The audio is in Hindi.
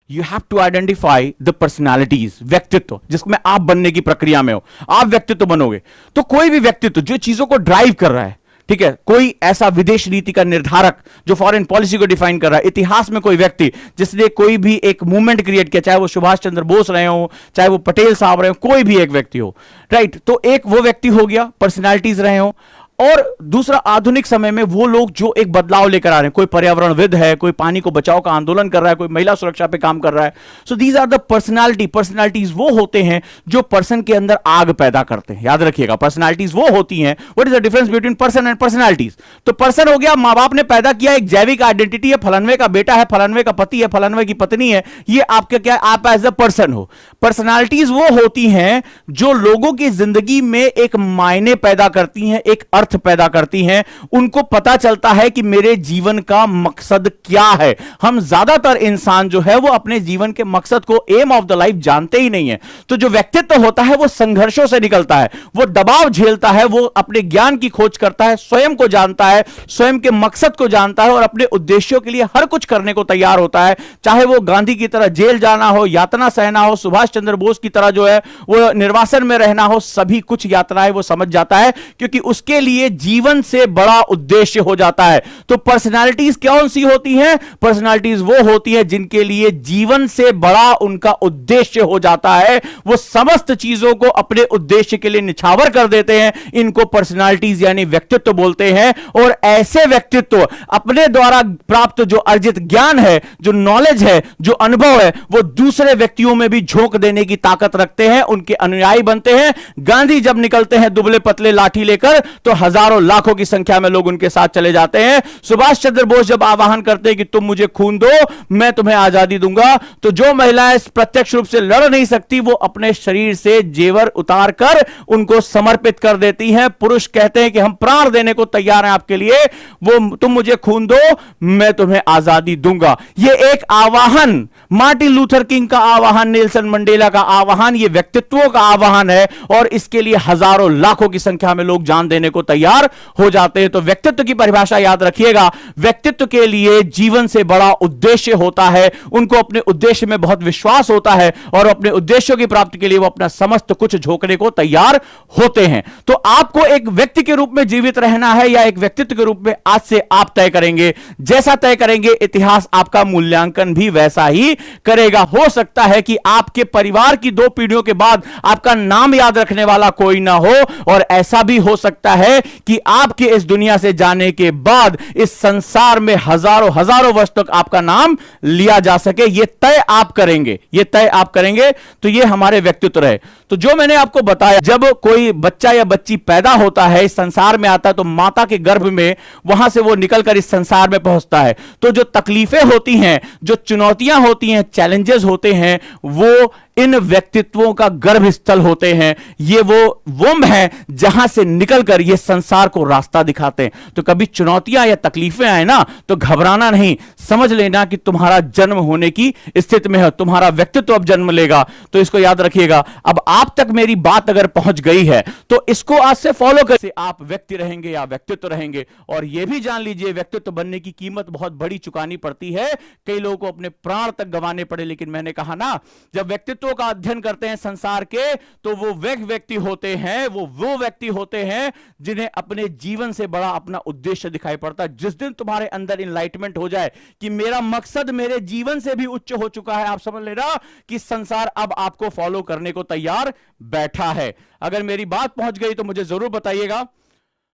You have to identify the personalities, व्यक्तित्व जिसमें आप बनने की प्रक्रिया में हो। आप व्यक्तित्व बनोगे तो कोई भी व्यक्तित्व जो चीजों को ड्राइव कर रहा है, ठीक है, कोई ऐसा विदेश नीति का निर्धारक जो फॉरेन पॉलिसी को डिफाइन कर रहा है, इतिहास में कोई व्यक्ति जिसने कोई भी एक मूवमेंट क्रिएट किया, चाहे वो सुभाष चंद्र बोस रहे हो, चाहे वो पटेल साहब रहे हो, कोई भी एक व्यक्ति हो, राइट, तो एक वो व्यक्ति हो गया, पर्सनालिटीज रहे हो। और दूसरा, आधुनिक समय में वो लोग जो एक बदलाव लेकर आ रहे हैं, कोई पर्यावरणविद है, कोई पानी को बचाओ का आंदोलन कर रहा है, कोई महिला सुरक्षा पे काम कर रहा है। So these are the personalities वो होते हैं जो पर्सन के अंदर आग पैदा करते हैं। याद रखिएगा, पर्सनालिटीज वो होती हैं। What is the difference between person and personalities? तो पर्सन हो गया, मां बाप ने पैदा किया, एक जैविक आइडेंटिटी है, फलानवे का बेटा है, फलानवे का पति है, फलानवे की पत्नी है, ये आपका क्या, आप एज अ पर्सन हो। पर्सनालिटीज वो होती हैं जो लोगों की जिंदगी में एक मायने पैदा करती हैं, एक अर्थ पैदा करती हैं। उनको पता चलता है कि मेरे जीवन का मकसद क्या है। हम ज्यादातर इंसान जो है वो अपने जीवन के मकसद को, एम ऑफ द लाइफ, जानते ही नहीं है। तो जो व्यक्तित्व होता है वो संघर्षों से निकलता है, वो दबाव झेलता है, वो अपने ज्ञान की खोज करता है, स्वयं को जानता है, स्वयं के मकसद को जानता है और अपने उद्देश्यों के लिए हर कुछ करने को तैयार होता है। चाहे वो गांधी की तरह जेल जाना हो, यातना सहना हो, सुभाष चंद्र बोस की तरह जो है वो निर्वासन में रहना हो, सभी कुछ यातनाएं वो समझ जाता है, क्योंकि उसके लिए जीवन से बड़ा उद्देश्य हो जाता है। तो पर्सनालिटीज कौन सी होती हैं? पर्सनालिटीज वो होती हैं जिनके लिए जीवन से बड़ा उनका उद्देश्य हो जाता है। वो समस्त चीजों को अपने उद्देश्य के लिए निछावर कर देते हैं। इनको पर्सनालिटीज यानी व्यक्तित्व बोलते हैं। और ऐसे व्यक्तित्व अपने द्वारा प्राप्त जो अर्जित ज्ञान है, जो नॉलेज है, जो अनुभव है, वो दूसरे व्यक्तियों में भी झोंक देने की ताकत रखते हैं, उनके अनुयायी बनते हैं। गांधी जब निकलते हैं दुबले पतले लाठी लेकर तो हजारों लाखों की संख्या में लोग उनके साथ चले जाते हैं। सुभाष चंद्र बोस जब आह्वान करते हैं कि तुम मुझे खून दो, मैं तुम्हें आजादी दूंगा, तो जो महिलाएं प्रत्यक्ष रूप से लड़ नहीं सकती वो अपने शरीर से जेवर उतार कर उनको समर्पित कर देती हैं। पुरुष कहते हैं कि हम प्राण देने को तैयार हैं आपके लिए, वो तुम मुझे खून दो, मैं तुम्हें आजादी दूंगा। ये एक आवाहन, मार्टिन लूथर किंग का आवाहन, नेल्सन मंडेला का आवाहन, ये व्यक्तित्वों का आवाहन है और इसके लिए हजारों लाखों की संख्या में लोग जान देने को तैयार हो जाते हैं। तो व्यक्तित्व की परिभाषा याद रखिएगा, व्यक्तित्व के लिए जीवन से बड़ा उद्देश्य होता है, उनको अपने उद्देश्य में बहुत विश्वास होता है और अपने उद्देश्यों की प्राप्ति के लिए वो अपना समस्त कुछ झोंकने को तैयार होते हैं। तो आपको एक व्यक्ति के रूप में जीवित रहना है या एक व्यक्तित्व के रूप में, आज से आप तय करेंगे। जैसा तय करेंगे इतिहास आपका मूल्यांकन भी वैसा ही करेगा। हो सकता है कि आपके परिवार की 2 पीढ़ियों के बाद आपका नाम याद रखने वाला कोई ना हो, और ऐसा भी हो सकता है कि आपके इस दुनिया से जाने के बाद इस संसार में हजारों वर्ष तक आपका नाम लिया जा सके। यह तय आप करेंगे, यह तय आप करेंगे। तो यह हमारे व्यक्तित्व रहे। तो जो मैंने आपको बताया, जब कोई बच्चा या बच्ची पैदा होता है, इस संसार में आता है, तो माता के गर्भ में, वहां से वो निकलकर इस संसार में पहुंचता है। तो जो तकलीफें होती हैं, जो चुनौतियां होती हैं, चैलेंजेस होते हैं, वो इन व्यक्तित्वों का गर्भस्थल होते हैं। ये वो वुम्ब है जहां से निकलकर ये संसार को रास्ता दिखाते हैं। तो कभी चुनौतियां या तकलीफें आए ना, तो घबराना नहीं, समझ लेना कि तुम्हारा जन्म होने की स्थिति में है, तुम्हारा व्यक्तित्व अब जन्म लेगा। तो इसको याद रखिएगा। अब आप तक मेरी बात अगर पहुंच गई है तो इसको आज से फॉलो कर, आप व्यक्ति रहेंगे या व्यक्तित्व रहेंगे। और यह भी जान लीजिए, व्यक्तित्व बनने की कीमत बहुत बड़ी चुकानी पड़ती है। कई लोगों को अपने प्राण तक गंवाने पड़े। लेकिन मैंने कहा ना, जब व्यक्तित्व का अध्ययन करते हैं संसार के, तो वो व्यक्ति होते हैं, वो व्यक्ति होते हैं जिन्हें अपने जीवन से बड़ा अपना उद्देश्य दिखाई पड़ता है। जिस दिन तुम्हारे अंदर इनलाइटमेंट हो जाए कि मेरा मकसद मेरे जीवन से भी उच्च हो चुका है, आप समझ लेना कि संसार अब आपको फॉलो करने को तैयार बैठा है। अगर मेरी बात पहुंच गई तो मुझे जरूर बताइएगा।